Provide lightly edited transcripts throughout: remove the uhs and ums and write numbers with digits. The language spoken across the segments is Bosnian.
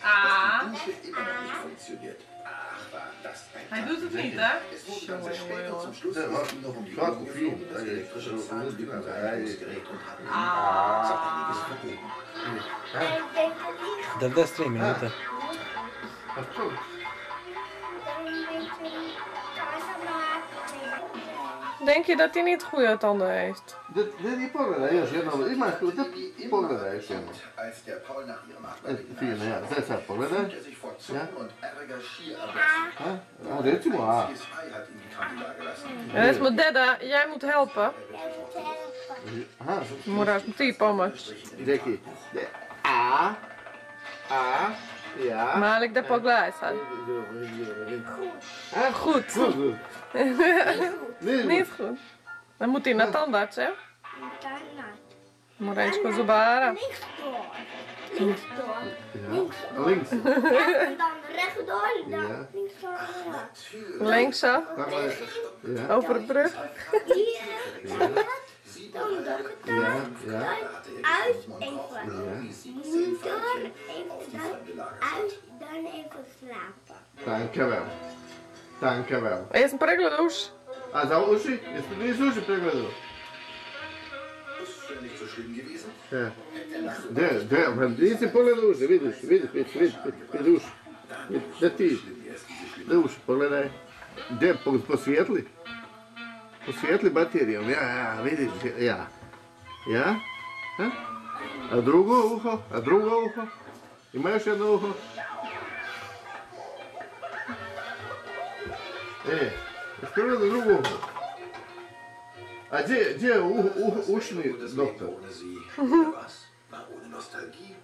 immer noch nicht funktioniert. Ach, war das ein Hij Tag. doet het niet, hè? Es wurde dann sehr spät und zum Schluss Ja, ging es ihm noch um die klar, Uhr geflogen, das Koffein. elektrische Zahnreinigungsgerät und hatten so einiges verboten. Dat is 3 minuten. Dat is goed. Denk je dat hij niet goede tanden heeft? Die pogledaj još jednom, imaš tu, pogledaj još jednom. Als der Paul nach ihrem Nachbarn Fine, ja, sad pogledaj. fühlte er sich vor Zucken und Ärger schier erbissen. A, recimo A. CSI hat ihn die Kante dagelassen. Recimo, deda, jij moet helpen. Aha, Moraš mu ti pomoć. Deki. A. A. Ja. Malik, da pogledaj sad. A, Goed. goed. Niet goed. Dan moet hij naar tandarts, hè? Moet eens kod zubara. Links. En dan rechtdoor, dan linksdoor. Links zo, Ja. over de brug. Hier, dan doe ik het Ja. dan. Uit, even. Moeder, even uit, dan even slapen. Dankjewel. Dankjewel. Eerst een pregled uši. A za uši? Nisu uši pregledali? Das ist ja nicht so schlimm gewesen. Ja. Nisi pogledaj uši, vidiš uši. Da ti, da uši, pogledaj. Gdje, posvijetli? Posvijetli baterijom, ja, vidiš, ja. Ja? A drugo uho? Ima još jedno uho? Jesi pogledaj drugo uho? A gdje je ušni doktor? Ohne sie. Was? Na, ohne Nostalgie.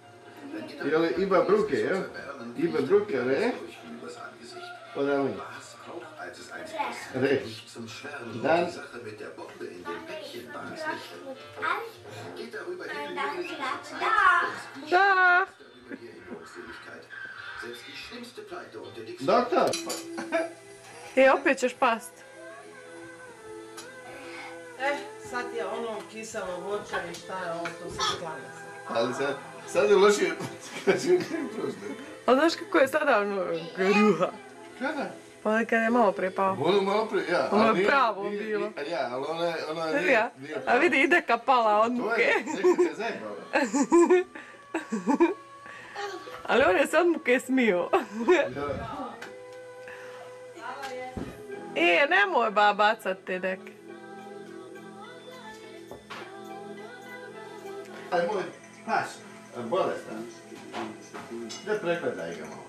Wenn die Jel ima bruke, ja? Ima bruke, ne? übers Angesicht. Odavni. Was auch, als es einst ist. Rechts. Nicht zum Schwärmen. Dann- Die Sache mit der Bombe in dem Päckchen war es nicht. Uit, Geht darüber hin, en dan wie slapen. Dag. Dag. über ihr in Glückseligkeit. Selbst die schlimmste Pleite und der dickste Doktor! I opet ćeš past. Sad je ono kiselo voće i šta je ovo, to se sklanja se. Ali sad je lošije kad ću prošli. A znaš kako je sada ono gruha? Kada? Pa kad je malo prije pao. Ono malo prije, ja. Ono je ali nije- pravo nije- bilo. Ja, ali ona nije... Ja. nije A vidi, ide kapala od To muke. je, nešto te zajebala. Ali on je se od muke smio. Nemoj ba bacat te deke. Aj moj pas, bolestan. Da pregledaj ga malo.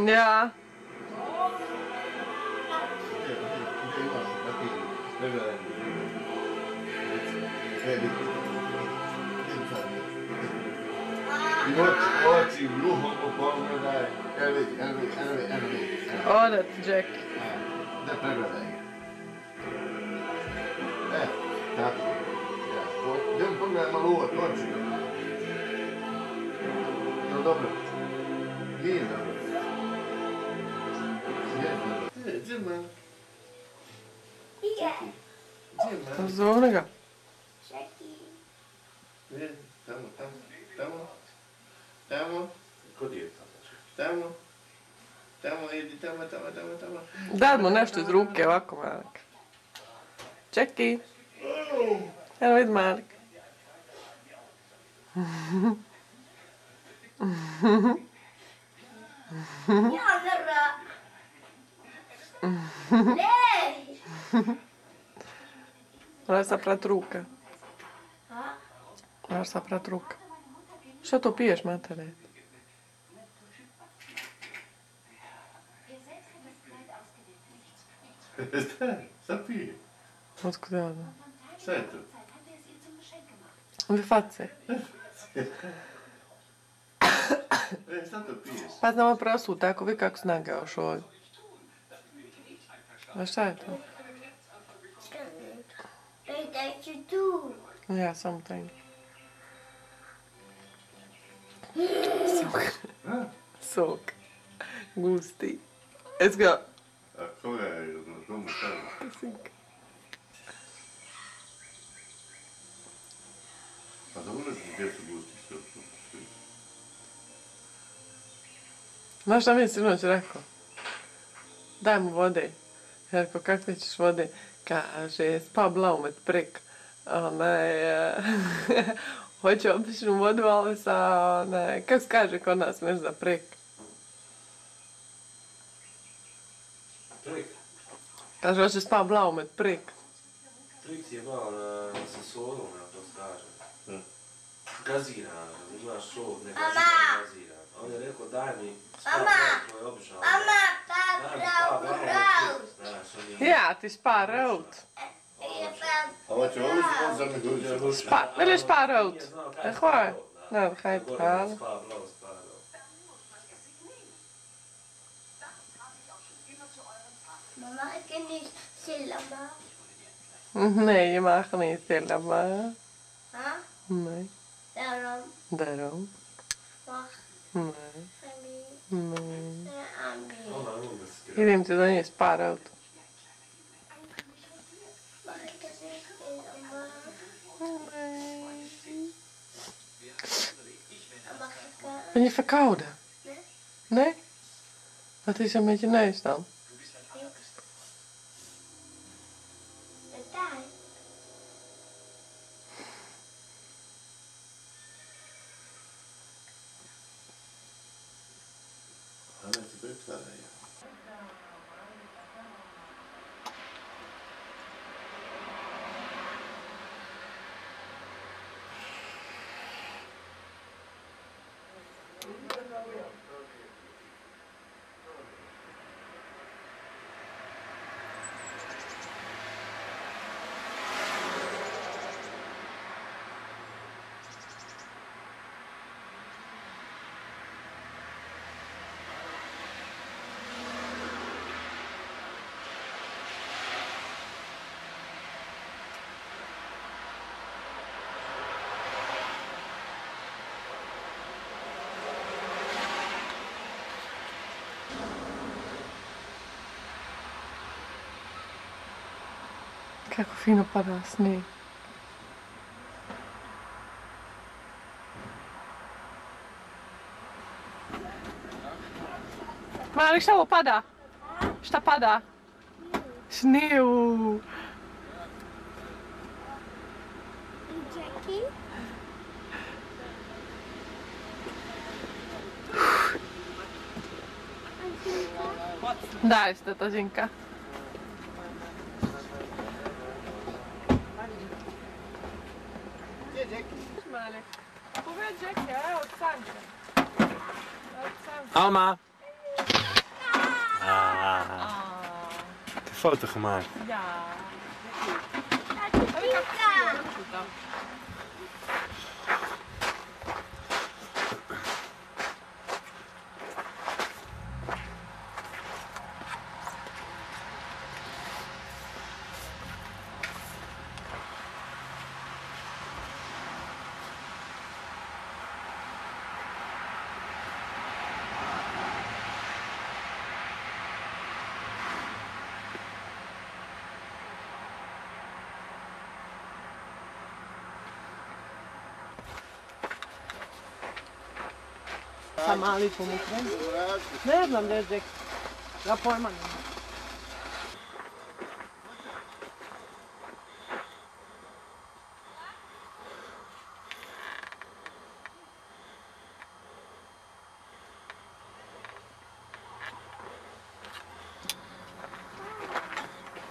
Ja. Gdje imaš papir? Pregledaj mi. Vidi. I oči, gluho pogledaj. Evo vidi. Odat, Jack. Da pregledaj ga. Tako. Ja. Idem pogledaj malo uvod, oči. No dobro. Nije dobro. Gdje malo? Hier, Zovni ga. Jackie. Tamo. Kod je tamo? Tamo, idi tamo. Dad mu nešto iz ruke, ovako Malik. Čeki. Evo vidi Malik. Jammer. Nee. Moraš saprat ruke. Ha? Moraš saprat ruke. Što to piješ, matere? Šta pije? Otkud ja znam? Šta je to? Ove face. Šta to piješ? Pa znamo prosu, tako vi kako snage još ovdje. A šta je to? Weet dat je doet. Ja, samo taj. Sok. Sok. Gusti. Eska. A koga je na tomu stavio? Sink. Gdje su gusti sve? Znaš šta mi je sinoć rekao? Daj mu vode. Ja rekao, kakve ćeš vode? Kaže, spa blaumet prik. Hoće običnu vodu, ali sa, kako se kaže kod nas nešto za prik? Prik? Kaže, hoće spa blaumet prik. Prik je malo sa solom, ja to skažem. Gaziran, imaš sol, ne gaziran. On je rekao, daj mi spa blaumet, to je obično. Mama, pa prav. Ja, ti spa road. Ovo će ovo što za me Spa, ili spa road? Gewoon. Nou, dan ga je het halen. Spa blauw, spa blauw. Mama, ik kan niet chillen, maar. Nee, je mag niet tillen, maar... Huh? Nee, Daarom. daarom. Wacht, Nee, Ami. nee. Ami. Je neemt het dan je spa road. Maar ik kan niet chillen, maar. Mag ik... Ben je verkouden? Nee. Nee? Wat is er met je neus dan? De tuin. Han är inte byggt där. Kijk hoe fino pada snijeg. Malik, šta ovo pada? Šta pada? Sneeuw. Jackie? Daar is de tazinka. Malik. Probeer Jackie, hè? Od Sanke. Alma! Ik heb een foto gemaakt. Ja. Heb ik ook gezien, goed dan. Sam mali pomukren. Ne znam gdje je Jack. Ja pojma nema.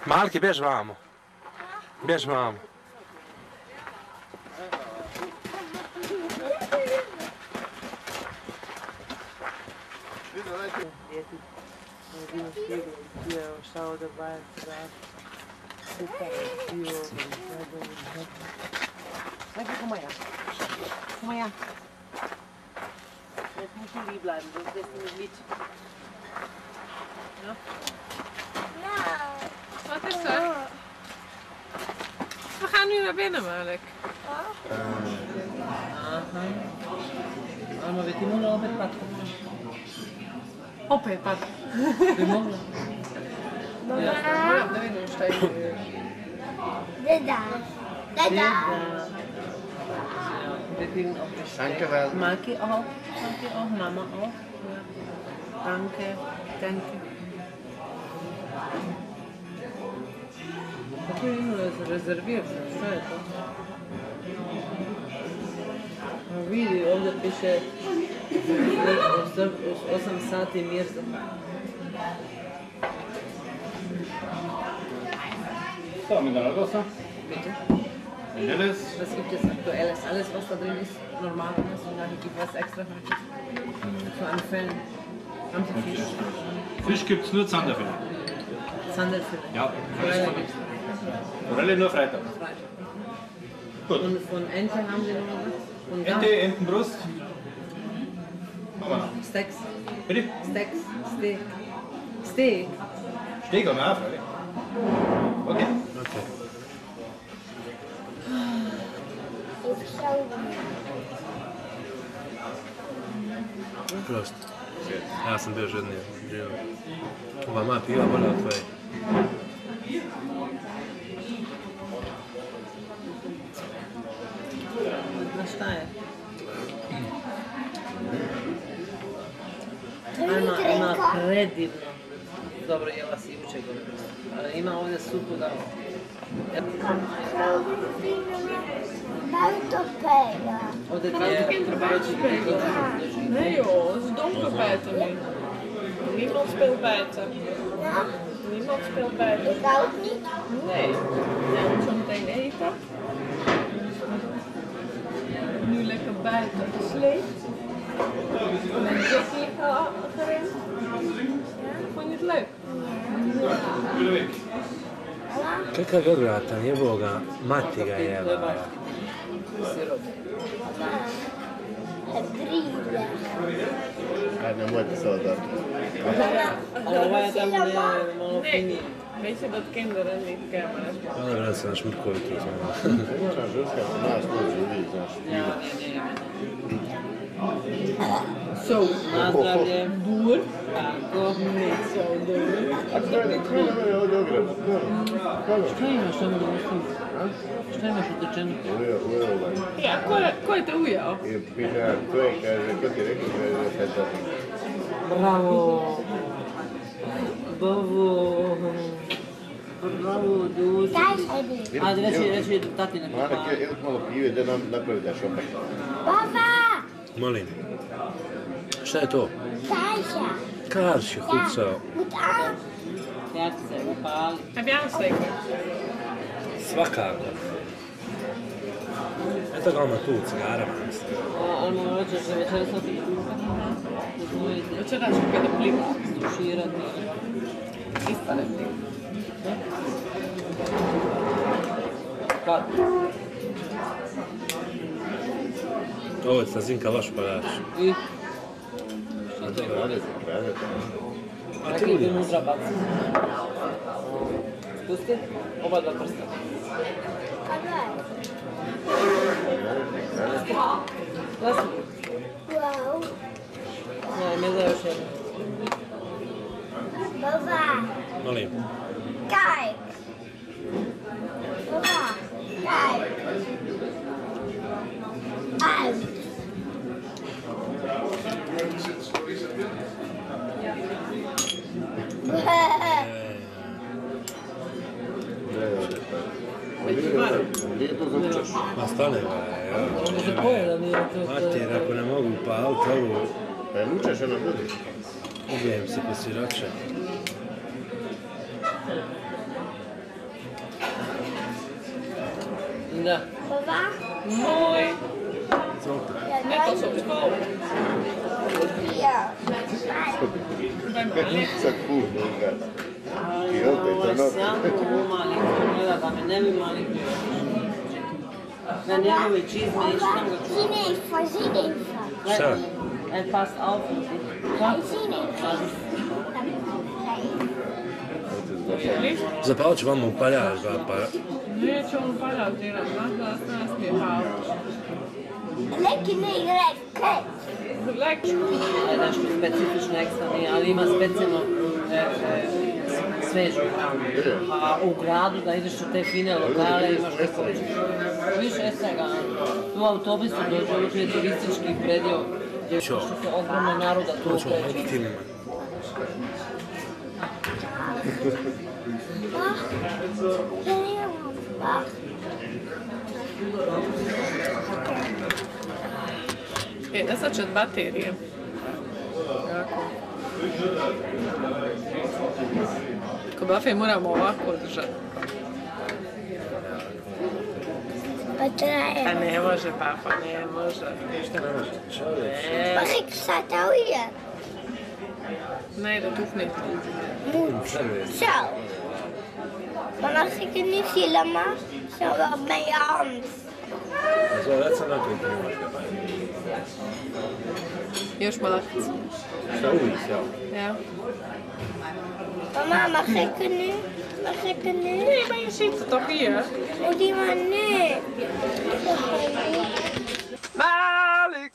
Maliki, bjež vamo. Bjež vamo. Šta da baje Kom maar ja. Kom maar ja. Jetzt muss ich lieb bleiben, sonst lässt du mich mit. Ja? Wat is er? We gaan nu naar binnen, Malik. Alma, vedi molla opet patko. Opet pad. Bi mogla? Moram da vidim šta je. Deda. Deda. Vedi vielen auch bestellt. Danke, Val. Malki auch, Mama auch. Ja. Danke, danke. Kako je imala rezervirano, što je to? A vidi, ovdje piše 8 sati Mirza. So, Mineralwasser. Bitte. Vanilles. Was gibt es Aktuelles? Alles, was da drin ist, normal ist und dann gibt es was extra zu empfehlen. Haben Sie Fisch? Fisch gibt es nur Zanderfilet. Sandelfilet. Ja. Forelle gibt es Forelle nur Freitag. Freitag. Gut. Und von Ente haben Sie noch was? Von Ente, Entenbrust. Machen wir noch. Steaks. Bitte? Steaks. Steak. Steak. Steak haben wir auch, freilich. Okay. Prost. Ja sam bio žedniji. Ova moja piva bolja od tvoje. Na šta je? Ima predivno. Dobro, jela si jučer govorila. Ima ovdje supu da... Ovdje treba reći Nee joh, het is donker buiten nu. Niemand speelt buiten. Niemand speelt buiten. Ik ook niet. Nee. Jij moet zo meteen eten. Nu lekker buiten gesleept. Met Jackie gerend. Ja, vond je het leuk? Kakva ga odvratan, jebo ga, mati ga jeba. sirop. Ajde, nemojte se odati. Ali ovaj je tamo malo finiji. Weet je dat kinderen niet camera's maken? Onda vrat se na šmrkovitu. Znaš, žurska se nas dođe uvijek, znaš. Ja, ne. Zo, nazdravlje. Boer. Tako. Niet zo doen. A krene ovdje ograda. Šta imaš tamo da ostavi? Šta imaš utečeno? Ujeo ovaj. Ja, ko je te ujeo? I pita, to je, kaže, ko ti rekao, kaže, Petar. Bravo. Bravo, duži. Ajde, reći tati na Marek, kupanje. ili malo pive, da nam napravi da šopak. Papa, Molim. Šta je to? Tajša. Karš je kucao. Moet aan. Ja ti se upali. Heb jij aansteker? Svakako. Eto ga ono tu u cigarama. Ali mu hoćeš večera sam ti Večeras ću kada pliva. stuširati. Istane pliva. Kad? Ovo je sa zinka loš padaš. I? A to rade. Neki ti unutra baci. Spusti. Oba dva prsta. Glasno. Wow. Ne da još jedno. Papa, Molim. kijk. Papa, kijk. Uit. Gdje to zavučaš? Ma stane ga, ja. Ovo se pojeda nije to. Mater, ako ne mogu upaliti ovu, Pa je lučeš ono bude. ubijem se po siroče. Da. Papa, Mooi. Net als op school. ja. Bij me alleen. Sa kur, druga. I opet Ovo je ono. samo umali, gleda da me ne bi mali bio. Na njegove čizme i što ga čuva. Zie even, zie even. Šta? En pas auf. Kijk, zie even. Jullie? Zapalit ću vama upaljač, pa... Neću on paljati, jer nas smije paliti. Lekker neerlijk, kijk. Lekker. Nešto specifično ekstra nije, ali ima specijalno svežu hranu. A u gradu da ideš u te fine lokale imaš kako više svega. U autobusu dođe, ovo tu je turistički predio gdje su ogromno naroda tu okreće. Nezačet baterije. Jako. Kod Bafe moramo ovako držati. Pa traje. A ne može, Bafa, ne može. Šta ne može? Pa ik sta nou hier. Nee, dat hoeft niet. Moet. Zo. Maar als ik het niet filmen, zo wel met je hand. Zo, dat sam napraviti ne može ga Još malac. Šta uvijek, ja? Ja. Mama, mag ik het nu? Mag ik het nu? Nee, maar je ziet het toch hier? Oh, die maar nee. Malik!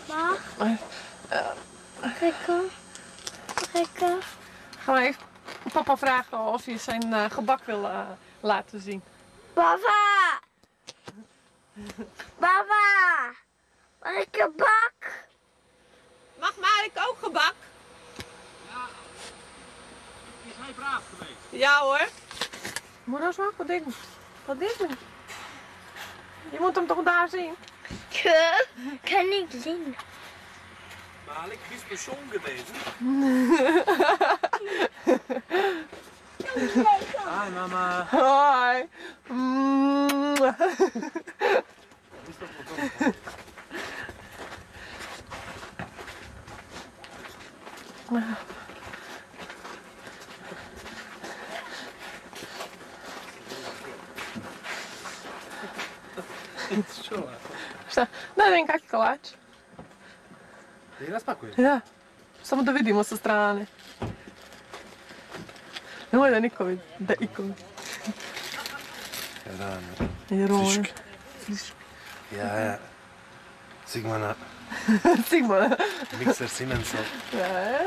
Mag? Mag ik Ga maar even papa vragen of je zijn gebak wil laten zien. Papa! Papa! Mag ik een bak? Mag Malik ook gebak? Is hij braaf geweest? Ja hoor. Moeder ook wat ding. Wat is het? Je moet hem toch daar zien? Kan ik zien. Malik, bist du schon gewesen? Hi Mama. Hoi. Bist du gekommen? Što? Šta? Daj vidim kak je kolač. Da ih raspakuješ? Da. Samo da vidimo sa strane. Nemoj da niko vidi. Da iko vidi. Rano. Jer ovo je... Friški. Ja. Sigmana. Sigmund. Mixer Siemensov. Ja.